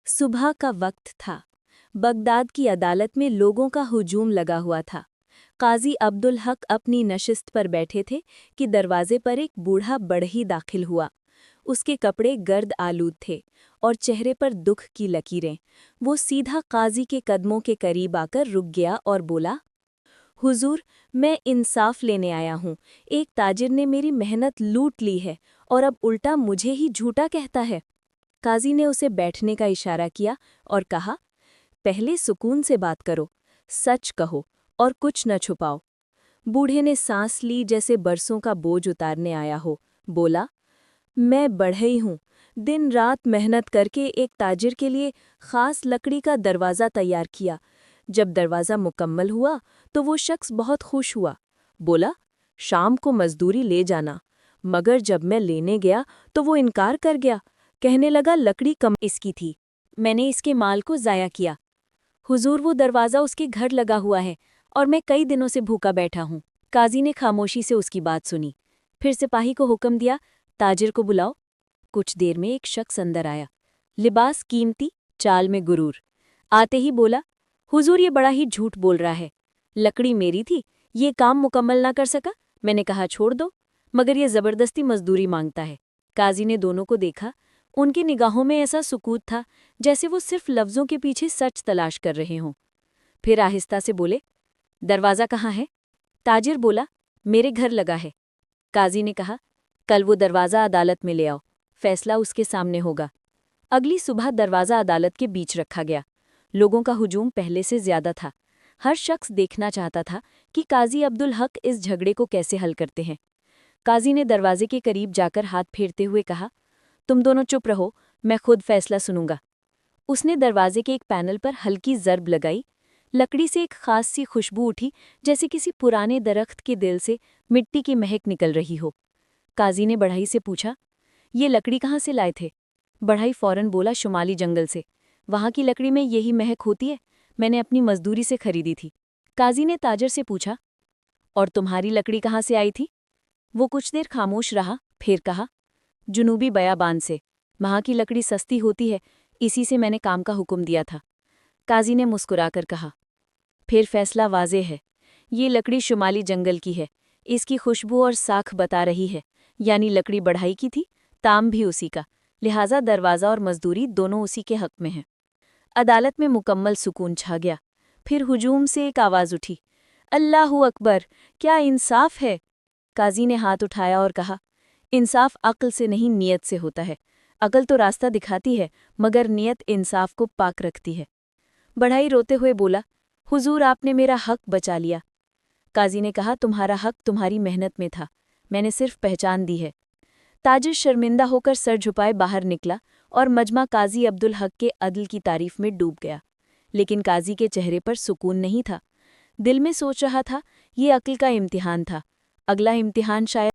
सुबह का वक्त था। बगदाद की अदालत में लोगों का हुजूम लगा हुआ था। काजी अब्दुल हक अपनी नशिस्त पर बैठे थे कि दरवाजे पर एक बूढ़ा बढ़ई दाखिल हुआ। उसके कपड़े गर्द आलूद थे और चेहरे पर दुख की लकीरें। वो सीधा काजी के कदमों के करीब आकर रुक गया और बोला, हुजूर, मैं इंसाफ लेने आया हूँ। एक ताजिर ने मेरी मेहनत लूट ली है और अब उल्टा मुझे ही झूठा कहता है। काजी ने उसे बैठने का इशारा किया और कहा, पहले सुकून से बात करो, सच कहो और कुछ न छुपाओ। बूढ़े ने सांस ली जैसे बरसों का बोझ उतारने आया हो। बोला, मैं बढ़ई हूँ। दिन रात मेहनत करके एक ताजिर के लिए खास लकड़ी का दरवाज़ा तैयार किया। जब दरवाज़ा मुकम्मल हुआ तो वो शख्स बहुत खुश हुआ। बोला, शाम को मजदूरी ले जाना। मगर जब मैं लेने गया तो वो इनकार कर गया। कहने लगा, लकड़ी कम इसकी थी, मैंने इसके माल को ज़ाया किया। हुजूर, वो दरवाज़ा उसके घर लगा हुआ है और मैं कई दिनों से भूखा बैठा हूँ। काजी ने खामोशी से उसकी बात सुनी। फिर सिपाही को हुक्म दिया, ताजिर को बुलाओ। कुछ देर में एक शख्स अंदर आया, लिबास कीमती, चाल में गुरूर। आते ही बोला, हुजूर, ये बड़ा ही झूठ बोल रहा है। लकड़ी मेरी थी, ये काम मुकम्मल ना कर सका। मैंने कहा छोड़ दो, मगर ये ज़बरदस्ती मजदूरी मांगता है। काजी ने दोनों को देखा। उनकी निगाहों में ऐसा सुकूत था जैसे वो सिर्फ लफ्ज़ों के पीछे सच तलाश कर रहे हों। फिर आहिस्ता से बोले, दरवाज़ा कहाँ है? ताजिर बोला, मेरे घर लगा है। काजी ने कहा, कल वो दरवाज़ा अदालत में ले आओ, फैसला उसके सामने होगा। अगली सुबह दरवाज़ा अदालत के बीच रखा गया। लोगों का हुजूम पहले से ज्यादा था। हर शख्स देखना चाहता था कि काजी अब्दुल हक इस झगड़े को कैसे हल करते हैं। काजी ने दरवाजे के करीब जाकर हाथ फेरते हुए कहा, तुम दोनों चुप रहो, मैं खुद फैसला सुनूंगा। उसने दरवाजे के एक पैनल पर हल्की ज़र्ब लगाई। लकड़ी से एक खास सी खुशबू उठी, जैसे किसी पुराने दरख्त के दिल से मिट्टी की महक निकल रही हो। काजी ने बढ़ई से पूछा, ये लकड़ी कहाँ से लाए थे? बढ़ई फौरन बोला, शुमाली जंगल से। वहाँ की लकड़ी में यही महक होती है, मैंने अपनी मजदूरी से खरीदी थी। काजी ने ताजर से पूछा, और तुम्हारी लकड़ी कहाँ से आई थी? वो कुछ देर खामोश रहा, फिर कहा, जुनूबी बयाबान से। वहाँ की लकड़ी सस्ती होती है, इसी से मैंने काम का हुक्म दिया था। काजी ने मुस्कुराकर कहा, फिर फैसला वाज़े है। ये लकड़ी शुमाली जंगल की है, इसकी खुशबू और साख बता रही है, यानी लकड़ी बढ़ाई की थी, ताम भी उसी का, लिहाजा दरवाज़ा और मजदूरी दोनों उसी के हक में हैं। अदालत में मुकम्मल सुकून छा गया। फिर हुजूम से एक आवाज़ उठी, अल्लाहु अकबर, क्या इंसाफ है? काजी ने हाथ उठाया और कहा, इंसाफ अक्ल से नहीं, नियत से होता है। अक्ल तो रास्ता दिखाती है, मगर नियत इंसाफ को पाक रखती है। बढ़ई रोते हुए बोला, हुजूर, आपने मेरा हक बचा लिया। काजी ने कहा, तुम्हारा हक तुम्हारी मेहनत में था, मैंने सिर्फ पहचान दी है। ताजिर शर्मिंदा होकर सर झुपाए बाहर निकला और मजमा काजी अब्दुल हक के अदल की तारीफ में डूब गया। लेकिन काजी के चेहरे पर सुकून नहीं था। दिल में सोच रहा था, ये अक्ल का इम्तिहान था, अगला इम्तिहान शायद